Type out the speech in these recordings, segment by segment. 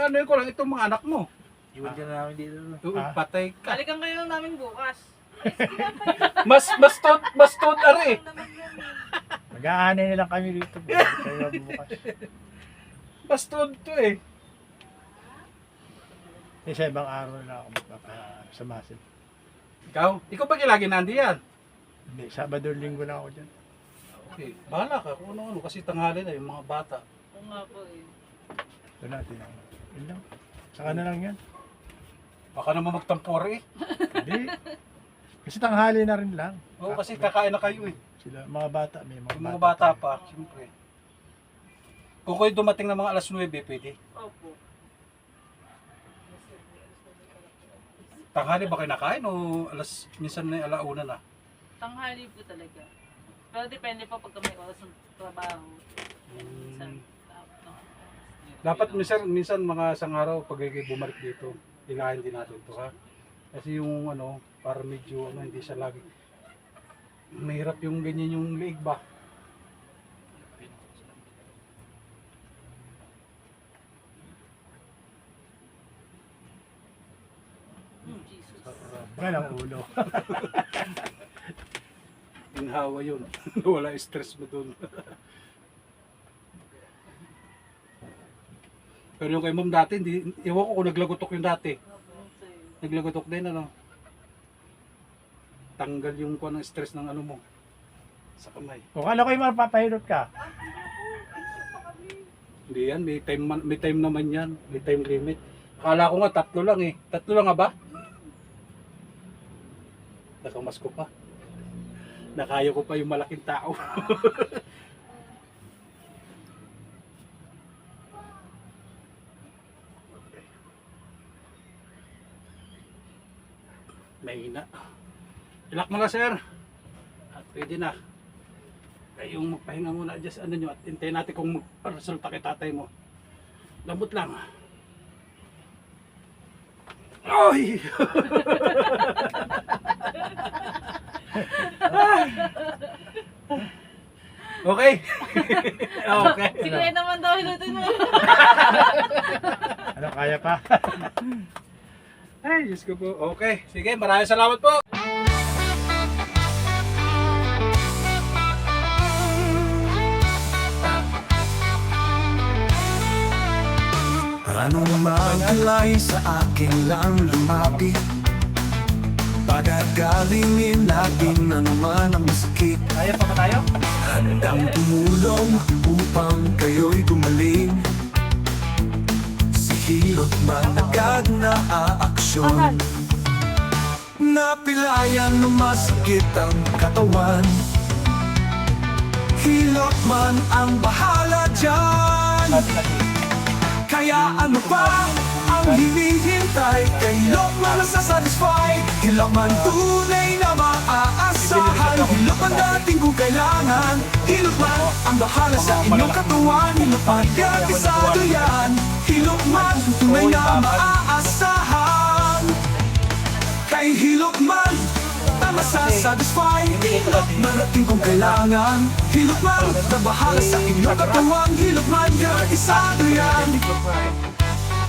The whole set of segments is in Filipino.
ano ko lang itong mga anak mo. Iwan ka na namin dito. Patay ka. Balikan kayo namin bukas. Mas tod are. Mag-aanay na lang kami dito. Kayo bukas. Mas tod to eh. Sa ibang araw na ako sa Masin. Ikaw ba lagi nandiyan? Hindi, Sabado, Linggo na ako dyan. Okay, bahala ka kung ano kasi tanghali na yung mga bata. Oo nga po eh. Doon natin ako. Yun lang. Saka na lang yan. Baka naman magtampore eh. Hindi. Kasi tanghali na rin lang. Oo, kasi kakain na kayo eh. Sila, mga bata, may Yung mga bata tayo. pa, siyempre. Kung kayo dumating ng mga alas 9, pwede. Opo. Tanghali ba kayo nakain o minsan na alauna na? Tanghali po talaga. Pero depende po pagka may oras ng trabaho. Minsan, Dapat minsan mga isang araw pag kayo bumalik dito, ilahin din natin to ha. Kasi yung ano, para medyo ano, hindi siya lagi. Mahirap yung ganyan yung liig ba? Jesus. Galang ulo. Inhawa yun. Wala stress mo dun. Pero yung kay ma'am dati, iwan ko kung naglagotok yung dati. Naglagotok din ano. Tanggal yung kuha ng stress ng ano mo. Sa kamay. Kung kala ko yung mapapahirot ka. Hindi yan, may time naman yan. May time limit. Akala ko nga 3 lang eh. 3 lang nga ba? Nakamas ko pa. Nakaya ko pa yung malaking tao. Mahina. Ilak mo na sir. At pwede na. Kayong magpahinga muna dyan sa ano nyo at hintayin natin kung resulta kay tatay mo. Lambot lang. Ay! Okay. Okay. Sige naman daw, hilutin mo. Ano, kaya pa? Ay, Diyos ko po. Okay. Sige, maraming salamat po. Anong magalay sa akin lang lumapit? Pagagalingin natin anuman ang masakit. Kaya pa ba tayo? Handang tumulong upang kayo'y gumaling. Si Hilot man agad na aaksyon. Napilayan ng masakit ang katawan. Hilot man ang bahala dyan. Kaya ano pa ang hinihintay? Kay Hilot man ang sasatisfy. Hilot man tunay na maaasahan. Hilot man dating kung kailangan. Hilot man ang bahala sa inyong katawan. Hilot man garantisado yan. Hilot man tunay na maaasahan. Kay Hilot man na masasatisfy. Hilot man dating kung kailangan. Hilot man na bahala sa inyong katawan. Hilot man garantisado yan.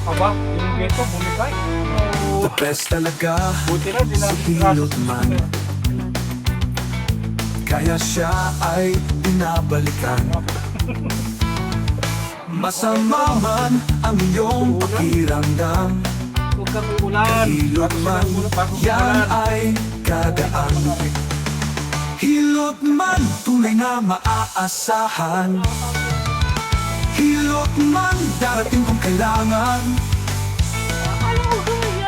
Aba, yung geto, bumigay. The best talaga Buti na, si Hilot man. Kaya siya ay binabalikan. Masama man ang iyong pakiramdam. Huwag kang uulan. Hilot man, yan ay gagaan. Hilot man, tunay na maaasahan. Hilot man, darating kung kailangan.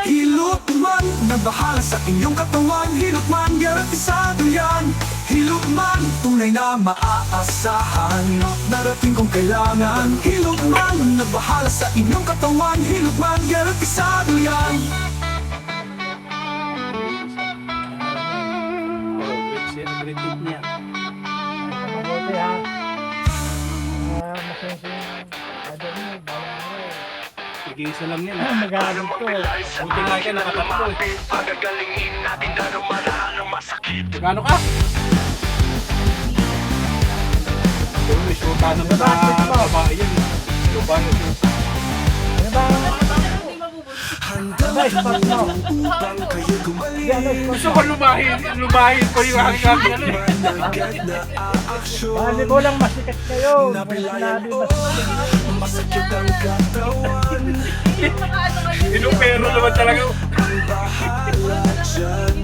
Hilot man, nagbahala sa inyong katawan. Hilot man, garantisado yan. Hilot man, tunay na maaasahan. Darating kung kailangan. Hilot man, nagbahala sa inyong katawan. Hilot man, garantisado yan. Great tip niya. Mabuti ha. Masensya yung ada mo, balang mo. Tig-isa lang yan. Mag-aaral to. Buti nga ka, nakatatlo eh. Pagagalingin natin darumalahan ng masakit. Gano ka? May syuta naman na babae yan. Babae yan. Hindi mabubulok. Handa Ano, spot mo? upang kayo gumaling. Gusto ko lumahin ko yung aking ano eh. Managad na aaksyon. Bali mo lang masikat kayo. Napilayan Sinabi o mas masakit ang katawan. Makaano kayo. Inupero naman talaga. Ang bahala dyan.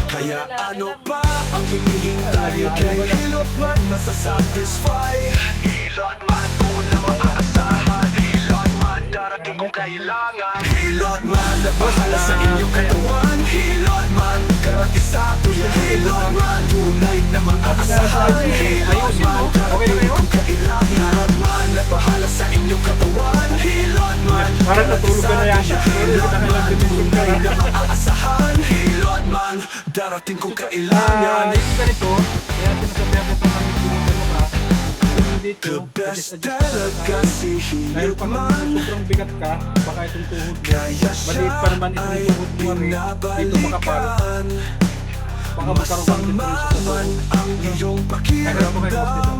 Kaya ano pa ang hinihintay? Kay hilot man masasatisfy. Hilot man una maaasahan. Hilot man darating kung kailangan. Hilot man na bahala sa inyong katawan. Hilot man garantisado yan. Hilot man tunay na maaasahan. Hilot man darating kung kailangan. Hilot man na bahala sa inyong katawan. Hilot man Parang natulog ka na yan. Hilot man tunay na maaasahan. Hilot man darating kung kailangan. Ganito, kaya sinasabihan ko pa kami pumunta ka. Dito, The best talaga si dahil Hilot pag man. sobrang bigat ka, baka itong tuhod mo. Kaya siya Maliit pa naman itong ay tuhod mo rin. Dito makapal. binabalikan. Baka magkaroon ng Masama difference sa man tuhod. ang iyong pakiramdam.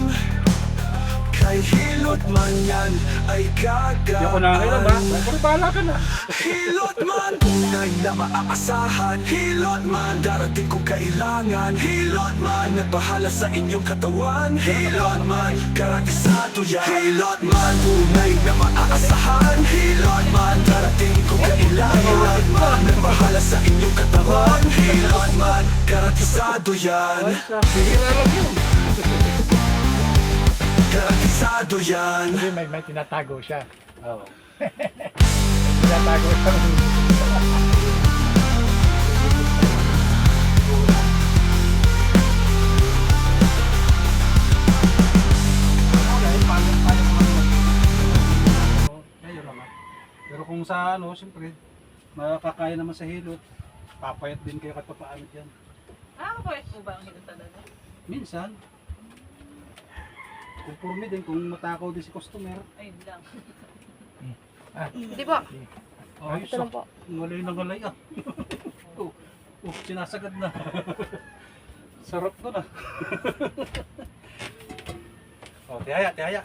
Kay Hilot man yan ay Hindi ako nakakailan ba? gagaan. Pero bahala ka na. Hilot man, tunay na maaasahan. Hilot man, darating kung kailangan. Hilot man, nagbahala sa inyong katawan. Hilot man, garantisado yan. Hilot man, tunay na maaasahan. Hilot man, darating kung kailangan. Hilot man, nagbahala sa inyong katawan. Hilot man, garantisado yan. Bihira lang yun. Garantisado yan. Hindi, may tinatago siya. Oo. Tinatago siya. Ayun naman. Pero kung sa ano, siyempre, makakaya naman sa hilot, papayat din kayo kahit papaano yan. Nakakapayat po ba ang hilo talaga? Minsan, conforme din kung matakaw din si customer. Ayun lang. Hindi po. Ayos Ito lang po. Ngalay na ngalay ah. Sinasagad na. Sarap ko na. Oh, tihaya, tihaya.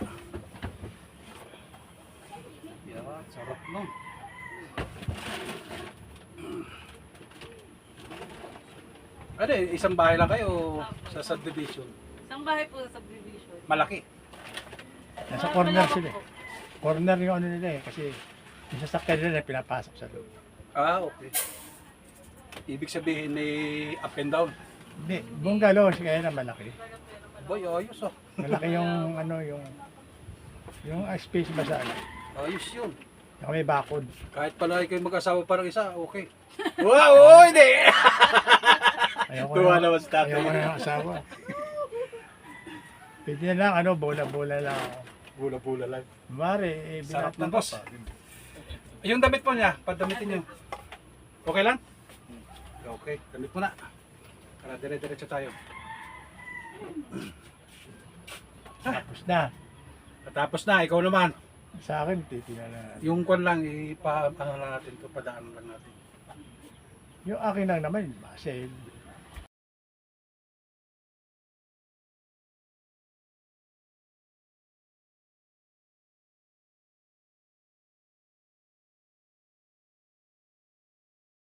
Yeah, sarap no. Ano eh, isang bahay lang kayo sa subdivision. Isang bahay po sa subdivision. Malaki. Nasa corner sila eh. Corner yung ano nila eh. Kasi yung sasakyan nila pinapasok sa loob. Ah, okay. Ibig sabihin may up and down. Hindi, bungalow kaya na malaki. Boy, ayos ah. Malaki yung ano yung space ba sa ano. Ayos yun. Saka may bakod. Kahit pala kayo mag-asawa parang isa, okay. Wow, oh, hindi! Ayoko Tuwa na, naman sa tatay. ayoko na ng asawa. Pwede na lang ano, bola-bola lang ako. Bula-bula lang. Mare, Sarap binat ng boss. Yung damit po niya, padamitin niyo. Okay lang? Okay, damit mo na. Para dire-diretso tayo. Tapos na. Tapos na, ikaw naman. Sa akin, titingnan na. Yung kwan lang, ano lang natin to, padaan lang natin. Yung akin lang naman, kasi